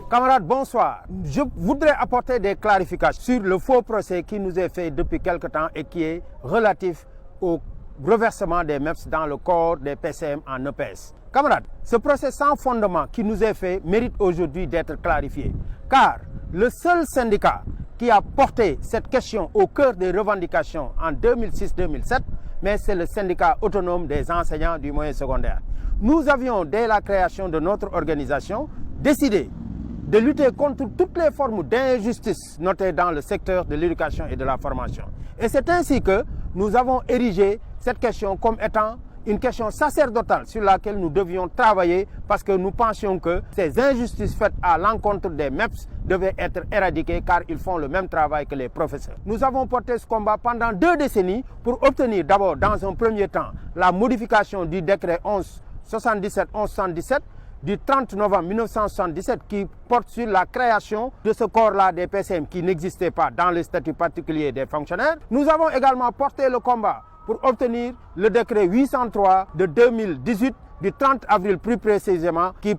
Camarades, bonsoir. Je voudrais apporter des clarifications sur le faux procès qui nous est fait depuis quelque temps et qui est relatif au reversement des MEPS dans le corps des PCM en EPS. Camarades, ce procès sans fondement qui nous est fait mérite aujourd'hui d'être clarifié, car le seul syndicat qui a porté cette question au cœur des revendications en 2006-2007, mais c'est le syndicat autonome des enseignants du moyen secondaire. Nous avions, dès la création de notre organisation, décidé de lutter contre toutes les formes d'injustice notées dans le secteur de l'éducation et de la formation. Et c'est ainsi que nous avons érigé cette question comme étant une question sacerdotale sur laquelle nous devions travailler parce que nous pensions que ces injustices faites à l'encontre des MEPS devaient être éradiquées car ils font le même travail que les professeurs. Nous avons porté ce combat pendant 2 décennies pour obtenir d'abord dans un premier temps la modification du décret 1177 du 30 novembre 1977 qui porte sur la création de ce corps-là des PCM qui n'existait pas dans le statut particulier des fonctionnaires. Nous avons également porté le combat pour obtenir le décret 803 de 2018 du 30 avril plus précisément qui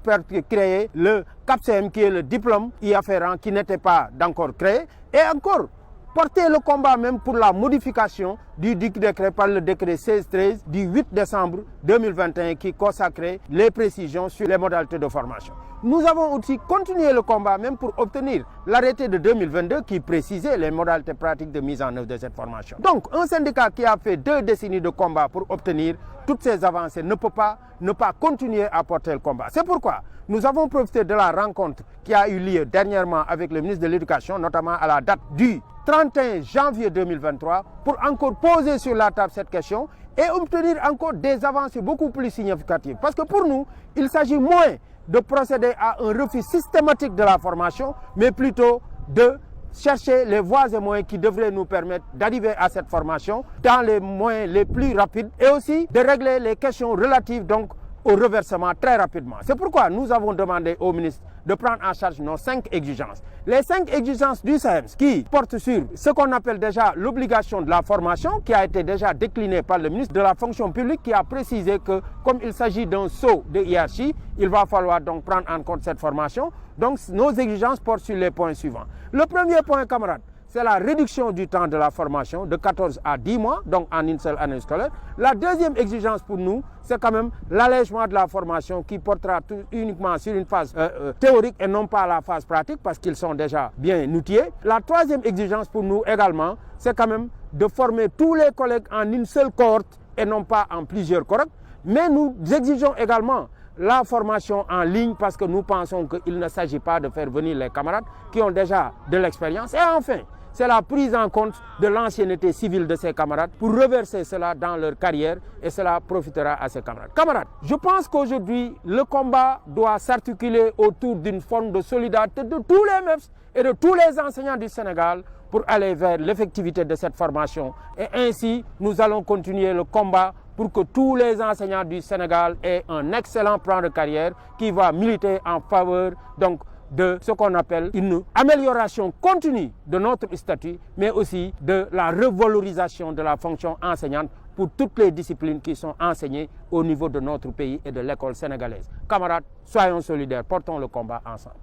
créait le CAPCM qui est le diplôme y afférent qui n'était pas encore créé et encore porter le combat même pour la modification du décret par le décret 1613 du 8 décembre 2021 qui consacrait les précisions sur les modalités de formation. Nous avons aussi continué le combat même pour obtenir l'arrêté de 2022 qui précisait les modalités pratiques de mise en œuvre de cette formation. Donc un syndicat qui a fait 2 décennies de combat pour obtenir toutes ces avancées ne peut pas ne pas continuer à porter le combat. C'est pourquoi nous avons profité de la rencontre qui a eu lieu dernièrement avec le ministre de l'Éducation, notamment à la date du 31 janvier 2023, pour encore poser sur la table cette question et obtenir encore des avancées beaucoup plus significatives. Parce que pour nous, il s'agit moins de procéder à un refus systématique de la formation, mais plutôt de chercher les voies et moyens qui devraient nous permettre d'arriver à cette formation dans les moyens les plus rapides et aussi de régler les questions relatives donc au reversement très rapidement. C'est pourquoi nous avons demandé au ministre de prendre en charge nos 5 exigences. Les 5 exigences du SAEMS qui portent sur ce qu'on appelle déjà l'obligation de la formation qui a été déjà déclinée par le ministre de la fonction publique qui a précisé que comme il s'agit d'un saut de hiérarchie, il va falloir donc prendre en compte cette formation. Donc nos exigences portent sur les points suivants. Le premier point, camarades, c'est la réduction du temps de la formation de 14 à 10 mois, donc en une seule année scolaire. La deuxième exigence pour nous, c'est quand même l'allègement de la formation qui portera uniquement sur une phase théorique et non pas la phase pratique parce qu'ils sont déjà bien outillés. La troisième exigence pour nous également, c'est quand même de former tous les collègues en une seule cohorte et non pas en plusieurs cohortes. Mais nous exigeons également la formation en ligne parce que nous pensons qu'il ne s'agit pas de faire venir les camarades qui ont déjà de l'expérience. Et enfin, c'est la prise en compte de l'ancienneté civile de ces camarades pour reverser cela dans leur carrière et cela profitera à ces camarades. Camarades, je pense qu'aujourd'hui, le combat doit s'articuler autour d'une forme de solidarité de tous les MEPS et de tous les enseignants du Sénégal pour aller vers l'effectivité de cette formation. Et ainsi, nous allons continuer le combat pour que tous les enseignants du Sénégal aient un excellent plan de carrière qui va militer en faveur donc de ce qu'on appelle une amélioration continue de notre statut, mais aussi de la revalorisation de la fonction enseignante pour toutes les disciplines qui sont enseignées au niveau de notre pays et de l'école sénégalaise. Camarades, soyons solidaires, portons le combat ensemble.